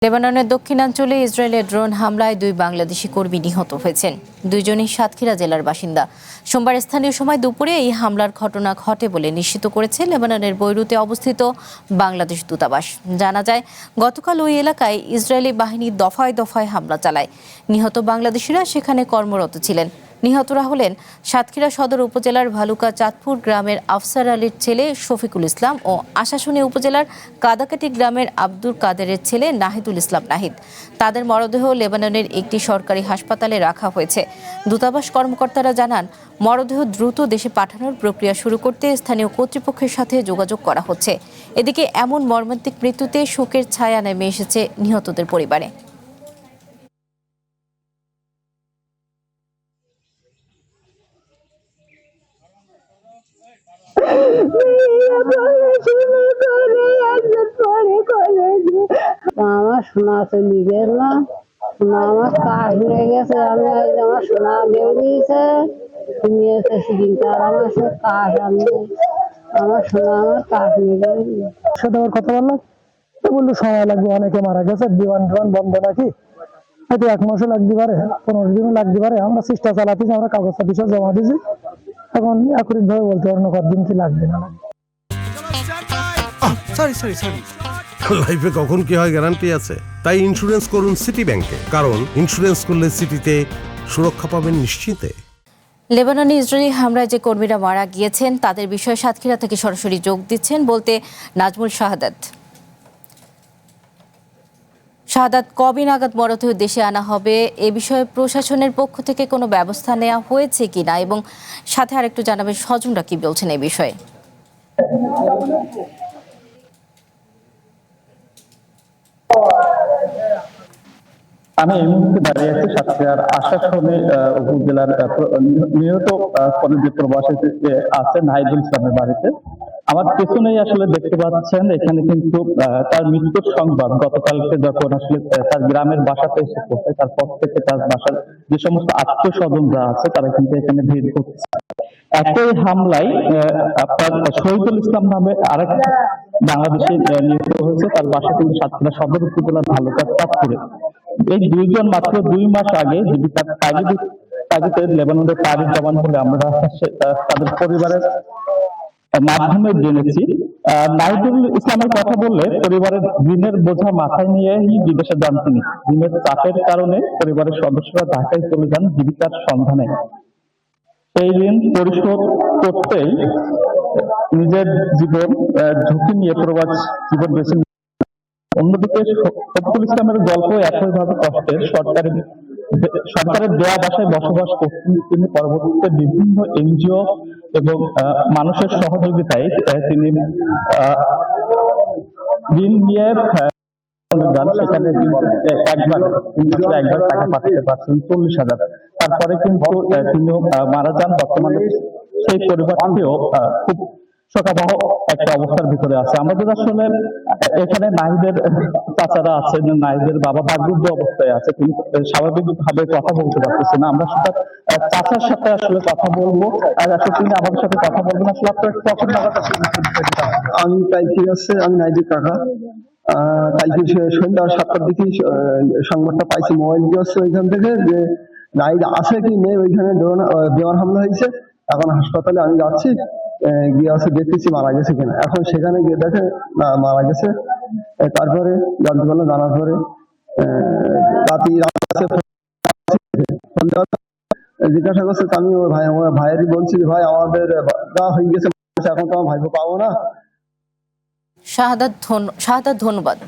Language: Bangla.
লেবাননের দক্ষিণাঞ্চলে ইসরায়েলের ড্রোন হামলায় 2 বাংলাদেশি কর্মী নিহত হয়েছেন। দুইজনই সাতক্ষীরা জেলার বাসিন্দা। সোমবার স্থানীয় সময় দুপুরে এই হামলার ঘটনা ঘটে বলে নিশ্চিত করেছে লেবাননের বৈরুতে অবস্থিত বাংলাদেশ দূতাবাস। জানা যায়, গতকাল ওই এলাকায় ইসরায়েলি বাহিনী দফায় দফায় হামলা চালায়। নিহত বাংলাদেশিরা সেখানে কর্মরত ছিলেন। নিহতরা হলেন সাতক্ষীরা সদর উপজেলার ভালুকা চাঁদপুর গ্রামের আফসার আলীর ছেলে শফিকুল ইসলাম ও আশাশুনি উপজেলার কাদাকাটি গ্রামের আব্দুল কাদেরের ছেলে নাহিদুল ইসলাম নাহিদ। তাদের মরদেহ লেবাননের একটি সরকারি হাসপাতালে রাখা হয়েছে। দূতাবাস কর্মকর্তারা জানান, মরদেহ দ্রুত দেশে পাঠানোর প্রক্রিয়া শুরু করতে স্থানীয় কর্তৃপক্ষের সাথে যোগাযোগ করা হচ্ছে। এদিকে এমন মর্মান্তিক মৃত্যুতে শোকের ছায়া নেমে এসেছে নিহতদের পরিবারে। আমার সোনা চলে গেল, আমার কাজ হয়ে গেছে। আমি আমার সোনা বেরিয়েছে, তুমি এসে সেদিনটা আমার কাজ, আমি আমার সোনা আমার কাজ নিয়ে গেল। সাথে আমার কথা বললাম, তো বললো সময় লাগবে, অনেকে মারা গেছে, বিমান বন্ধ নাকি, হয়তো 1 মাসও লাগতে পারে, 15 দিনও লাগতে পারে। আমরা চেষ্টা চালাতেছি, আমরা কাগজপত্র সব জমা দিয়েছি। এখন একরিক ভাবে বলতে পারবো না কতদিন কি লাগবে না লাগবে। লাইফে কখন কি হয় গ্যারান্টি আছে? তাই ইন্স্যুরেন্স করুন সিটি ব্যাংকে, কারণ ইন্স্যুরেন্স করলে সিটিতে সুরক্ষা পাবেন নিশ্চিন্তে। লেবাননে ইসরায়েলি হামলায় যে কর্মীরা মারা গিয়েছেন তাদের বিষয়ে সাতক্ষীরা থেকে সরাসরি যোগ দিচ্ছেন বলতে নাজমুল শাহাদাত। কবে নাগাদ মরদেহ দেশে আনা হবে, এ বিষয়ে প্রশাসনের পক্ষ থেকে কোনো ব্যবস্থা নেওয়া হয়েছে কিনা, এবং সাথে আরেকটু জানাবেন স্বজনরা কি বলছেন এই বিষয়ে। আমি এই মুহূর্তে দাঁড়িয়ে আছি সাতক্ষীরার আশাশুনি উপজেলার নিহত যে প্রবাসী আছে নাহিদুল ইসলামের বাড়িতে। আমার পেছনেই আসলে দেখতে পাচ্ছেন, এখানে কিন্তু তার মৃত্যুর সংবাদ গতকালকে যখন আসলে তার গ্রামের বাসাতে এসে পড়ছে, তারপর থেকে তার বাসার যে সমস্ত আত্মীয় স্বজনরা আছে তারা কিন্তু এখানে ভিড় করছে। একই হামলায় আপনার শহীদুল ইসলাম নামে আরেক বাংলাদেশি নিহত হয়েছে। তার বাসা কিন্তু সাতক্ষীরা সদর উপজেলার ভালুকা চাঁদপুরে। এই দুইজন মাত্র 2 মাস আগে জীবিকার তাগিদে লেবাননে পাড়ি জমান বলে আমরা তাদের পরিবারের মাধ্যমে জেনেছি। নাহিদুল ইসলামের কথা বললে, পরিবারের ঋণের বোঝা মাথায় নিয়েই বিদেশে যান তিনি। ঋণের চাপের কারণে পরিবারের সদস্যরা ঢাকায় চলে যান জীবিকার সন্ধানে। এই ঋণ পরিশোধ করতেই নিজের জীবন ঝুঁকি নিয়ে প্রবাস জীবন বেছে। অন্যদিকে শফিকুল ইসলামের গল্প একইভাবে কষ্টের। সরকারের দেয়া বাসায় বসবাস করতেন তিনি। পরবর্তীতে বিভিন্ন এনজিও এবং মানুষের সহযোগিতায় তিনি ঋণ নিয়ে সেখানে একবার টাকা পাঠাতে পারছেন 40,000। তারপরে কিন্তু তিনিও মারা যান। বর্তমানে সেই পরিবারটিও খুব শোকাবহ একটা অবস্থার ভিতরে আছে। আমাদের আসলে এখানে নাহিদের চাচারা আছেন, নাহিদের বাবা বাগরুদ্ধ অবস্থায় আছে, তিনি স্বাভাবিকভাবে কথা বলতে পারতেছে না। আমরা সেটা চাচার সাথে আসলে কথা বলবো, আর আসলে তিনি আমাদের সাথে কথা বলবেন। আসলে আপনার কখন নাগাদ আমি কালকে আছে, আমি নাইজের কাকা। কালকে সন্ধ্যা 7টার দিকে সংবাদটা পাইছি, মোবাইল দিয়ে আসছে ওইখান থেকে, যে নাইজ আছে কি নেই, ওইখানে বিমান হামলা হয়েছে। এখন হাসপাতালে আমি যাচ্ছি, গিয়ে আছে দেখতেছি মারা গেছে কিনা। এখন সেখানে গিয়ে দেখে না মারা গেছে। তারপরে জানতে পারলাম, জানার পরে জিজ্ঞাসা করছে, আমি ওর ভাই, আমার ভাইয়েরই বলছি, ভাই আমাদের যা হয়ে গেছে, এখন তো আমার ভাইকে পাবো না। শাহাদাত, ধন্যবাদ।